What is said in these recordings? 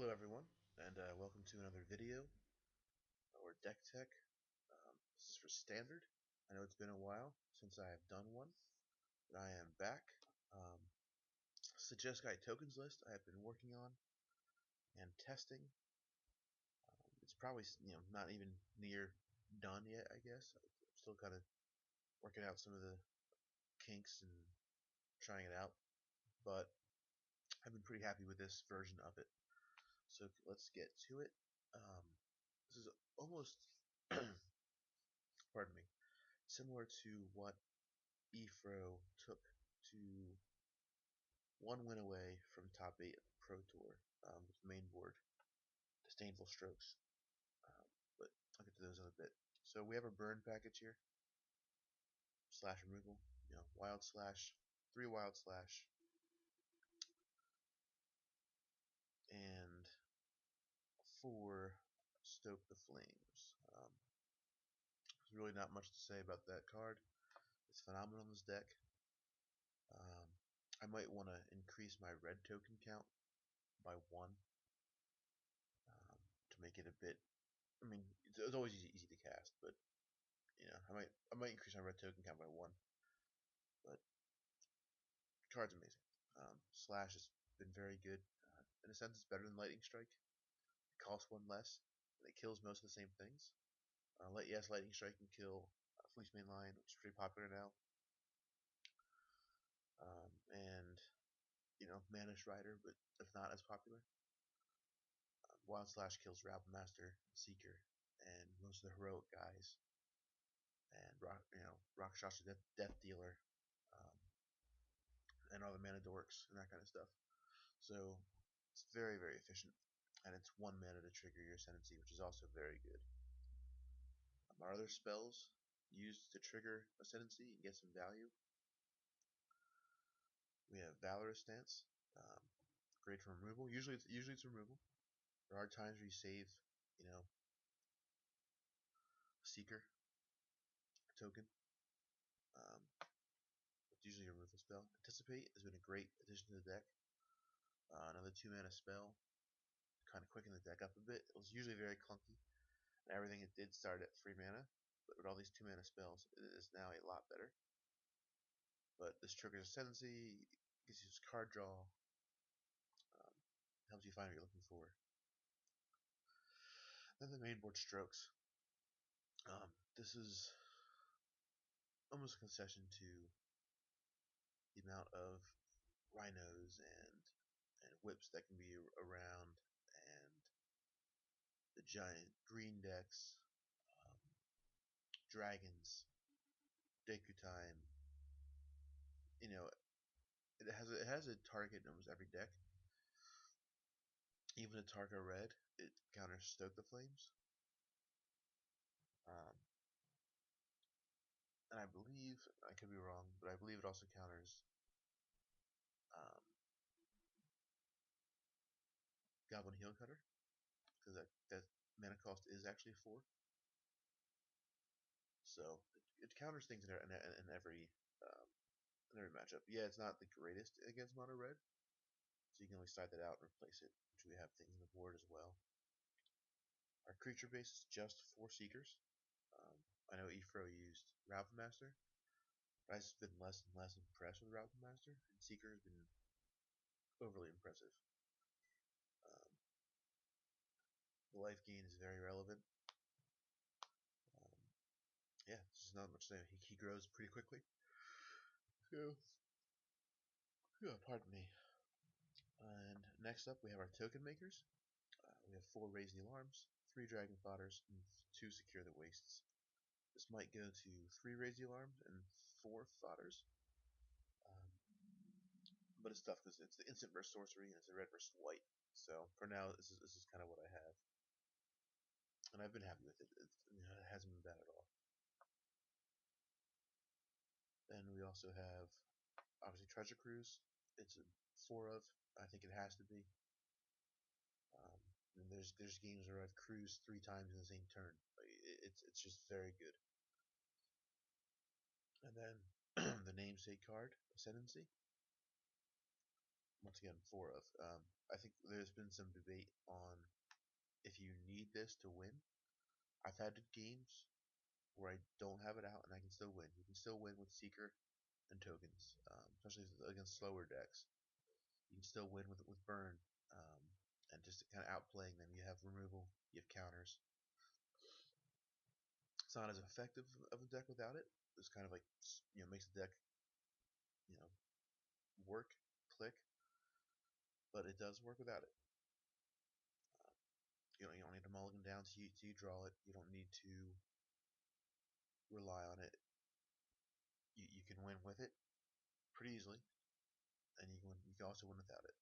Hello everyone, and welcome to another video or deck tech. This is for standard. I know it's been a while since I have done one, but I am back. This is the Jeskai tokens list I have been working on and testing. It's probably not even near done yet. I guess I'm still kind of working out some of the kinks and trying it out, but I've been pretty happy with this version of it. So let's get to it. This is almost, pardon me, similar to what Efro took to one win away from top 8 at the Pro Tour with the main board, Disdainful Strokes. But I'll get to those in a bit. So we have a burn package here, slash removal, wild slash, 3 wild slash, and 4 stoke the flames. There's really not much to say about that card. It's phenomenal in this deck. I might want to increase my red token count by 1 to make it a bit. I mean, it's always easy to cast, but I might increase my red token count by 1. But the card's amazing. Slash has been very good. In a sense, it's better than Lightning Strike. It costs 1 less, and it kills most of the same things. Yes, Lightning Strike can kill Fleece Mainline, which is pretty popular now. And Manish Rider, but if not as popular. Wild Slash kills Rabble Master, Seeker, and most of the heroic guys, and Rakshasa Death Dealer, and all the mana dorks and that kind of stuff. So it's very, very efficient, and it's 1 mana to trigger your Ascendancy, which is also very good. Our other spells used to trigger Ascendancy and get some value. We have Valorous Stance, great for removal. Usually it's removal. There are times where you save, Seeker token. It's usually a removal spell. Anticipate has been a great addition to the deck. Another 2 mana spell, kind of quicken the deck up a bit. It was usually very clunky, and everything it did started at 3 mana, but with all these 2 mana spells, it is now a lot better. But this triggers Ascendancy, gives you card draw, helps you find what you're looking for. Then the main board Strokes. This is almost a concession to the amount of rhinos and whips that can be around, and the giant green decks, dragons, Deku Time. It has a target in almost every deck. Even a Tarka Red, it counters Stoke the Flames. And I believe, I could be wrong, but I believe it also counters Goblin Heel Cutter, because that mana cost is actually 4. So it counters things in every matchup. Yeah, it's not the greatest against Mono Red, so you can always side that out and replace it, which we have things on the board as well. Our creature base is just 4 Seekers. I know Efro used Rabble Master, but I've been less and less impressed with Rabble Master, and Seeker has been overly impressive. The life gain is very relevant. Yeah, there's not much to say. He grows pretty quickly. So, yeah, pardon me. And next up, we have our token makers. We have 4 Raise the Alarms, 3 Dragon Fodders, and 2 Secure the Wastes. This might go to 3 Raise the Alarms and 4 Fodders. But it's tough because it's the instant versus sorcery and it's a red versus white. So for now, this is kind of what I have, and I've been happy with it. It hasn't been bad at all. Then we also have obviously Treasure Cruise. It's a 4 of. I think it has to be. And there's games where I've cruised 3 times in the same turn. It's just very good. And then the namesake card, Ascendancy. once again, 4 of. I think there's been some debate on if you need this to win. I've had games where I don't have it out and I can still win. You can still win with Seeker and tokens, especially against slower decks. You can still win with Burn, and just kind of outplaying them. You have removal, you have counters. It's not as effective of a deck without it. It's kind of like, makes the deck, you know, work, click, but it does work without it. You don't need to mulligan down till you draw it. You don't need to rely on it. You can win with it pretty easily, and you can also win without it.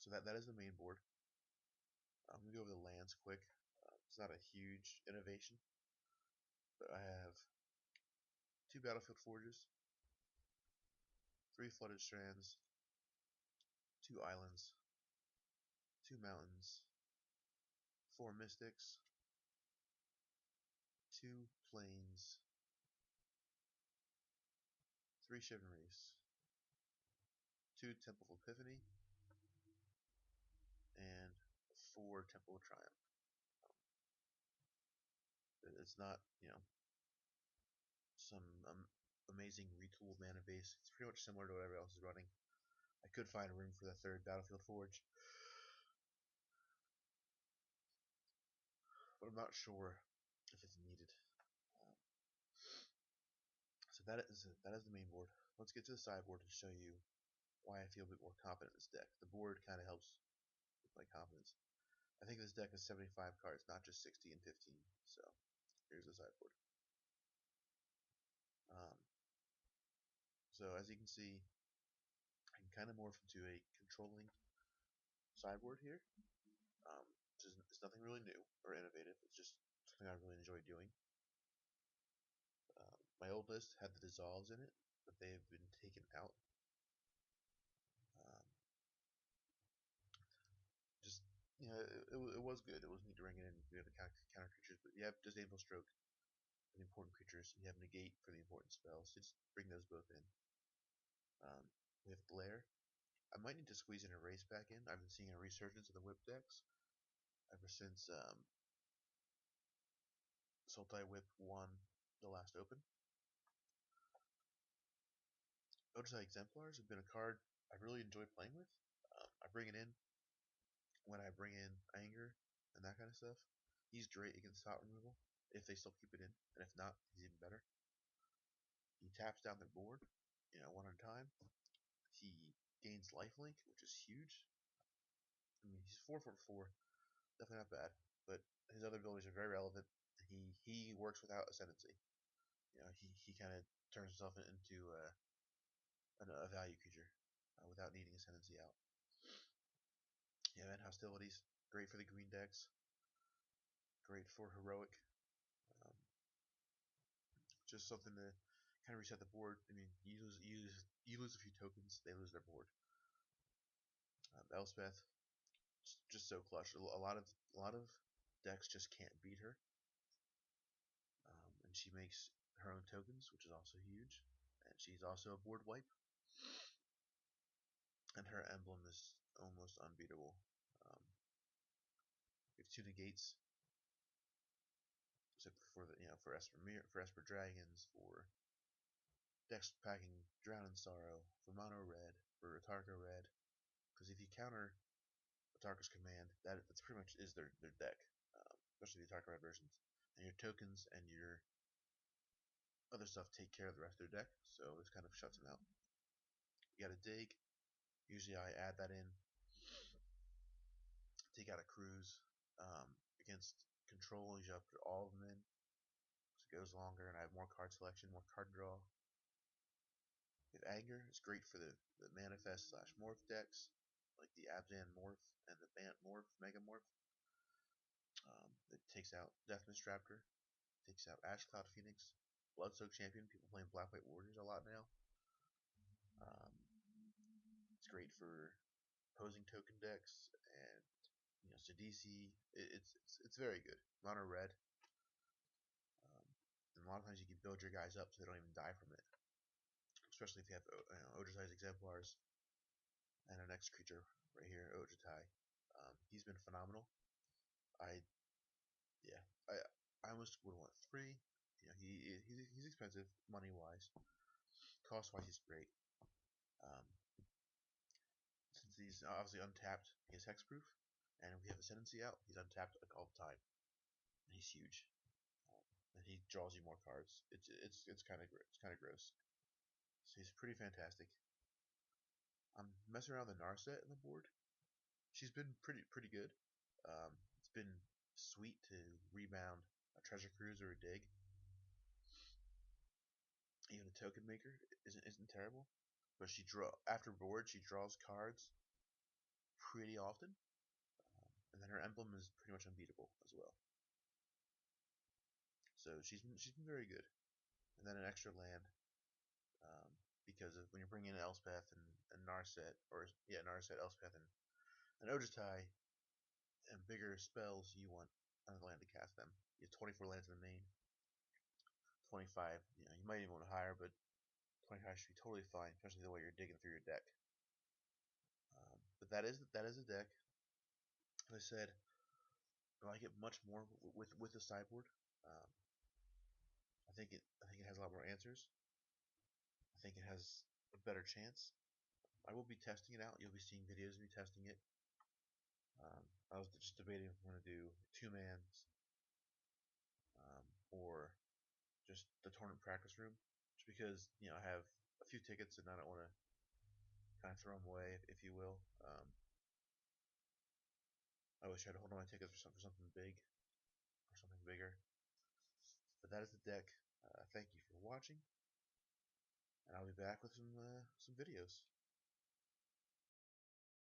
So that is the main board. I'm gonna go over the lands quick. It's not a huge innovation, but I have 2 Battlefield Forges, 3 Flooded Strands, 2 Islands, 2 Mountains, 4 Mystics, 2 Plains, 3 Chivalries, 2 Temple of Epiphany, and 4 Temple of Triumph. It's not, some amazing retooled mana base. It's pretty much similar to whatever else is running. I could find a room for the 3rd Battlefield Forge, but I'm not sure if it's needed. So that is the main board. Let's get to the sideboard to show you why I feel a bit more confident in this deck. The board kind of helps with my confidence. I think this deck is 75 cards, not just 60 and 15. So here's the sideboard. Um, so as you can see, I can kind of morph into a controlling sideboard here. It's nothing really new or innovative. It's just something I really enjoy doing. My old list had the dissolves in it, but they have been taken out. Um, just it was good. It was neat to bring it in. We have the counter creatures, but you have disable stroke for the important creatures. You have negate for the important spells. So just bring those both in. We have glare. I might need to squeeze an erase back in. I've been seeing a resurgence of the whip decks ever since Sultai Whip won the last open. Ojai Exemplars have been a card I really enjoy playing with. I bring it in when I bring in anger and that kind of stuff. He's great against thought removal if they still keep it in, and if not, he's even better. He taps down their board, one at a time. He gains lifelink, which is huge. I mean, he's 4/4, definitely not bad, but his other abilities are very relevant. He works without ascendancy. He kind of turns himself into a value creature without needing ascendancy out. Yeah, and hostilities, great for the green decks, great for heroic. Um, just something to kind of reset the board. I mean, you lose a few tokens, they lose their board. Elspeth, just so clutch. A lot of decks just can't beat her, and she makes her own tokens, which is also huge. And she's also a board wipe, and her emblem is almost unbeatable. We have 2 negates, except for for Esper Dragons, for decks packing Drown in Sorrow, for Mono Red, for Atarka Red. Because if you counter Atarka's command, that's pretty much is their deck, especially the Atarka Red versions. And your tokens and your other stuff take care of the rest of their deck, so this kind of shuts them out. You got a dig. Usually I add that in. Take out a cruise. Against control, usually I put all of them in. So it goes longer, and I have more card selection, more card draw. With anger, it's great for the manifest / morph decks, like the Abzan morph and the Bant morph, Mega morph. It takes out Deafness Raptor, takes out Ashcloud Phoenix, Bloodsoaked Champion. People playing Black White Warriors a lot now. It's great for opposing token decks and Sidisi. It's very good. Mono red. And a lot of times you can build your guys up so they don't even die from it. Especially if you have Ojai's Exemplars. And our next creature right here, Jeskai. He's been phenomenal. I yeah, I almost would want three. You know, he's expensive money wise. Cost wise, he's great. Um, since he's obviously untapped, he's hexproof, and we have Ascendancy out. He's untapped like all the time, and he's huge. And he draws you more cards. It's kind of gross. So he's pretty fantastic. I'm messing around with the Narset in the board. She's been pretty good. It's been sweet to rebound a treasure cruise or a dig. Even a token maker isn't terrible, but she after board she draws cards pretty often, and then her emblem is pretty much unbeatable as well. So she's been very good. And then an extra land, um, because of when you're bringing in Elspeth and Narset, or yeah, Narset, Elspeth, and Ojtai, and bigger spells, you want another land to cast them. You have 24 lands in the main, 25. You know, you might even want higher, but 25 should be totally fine, especially the way you're digging through your deck. But that is a deck. As I said, I like it much more with the sideboard. Um, I think it has a lot more answers. I think it has a better chance. I will be testing it out. You'll be seeing videos of me testing it. I was just debating if I'm going to do two mans, or just the tournament practice room, just because I have a few tickets and I don't want to kind of throw them away, if you will. I always try to hold on my tickets for something big or something bigger. But that is the deck. Thank you for watching, and I'll be back with some videos.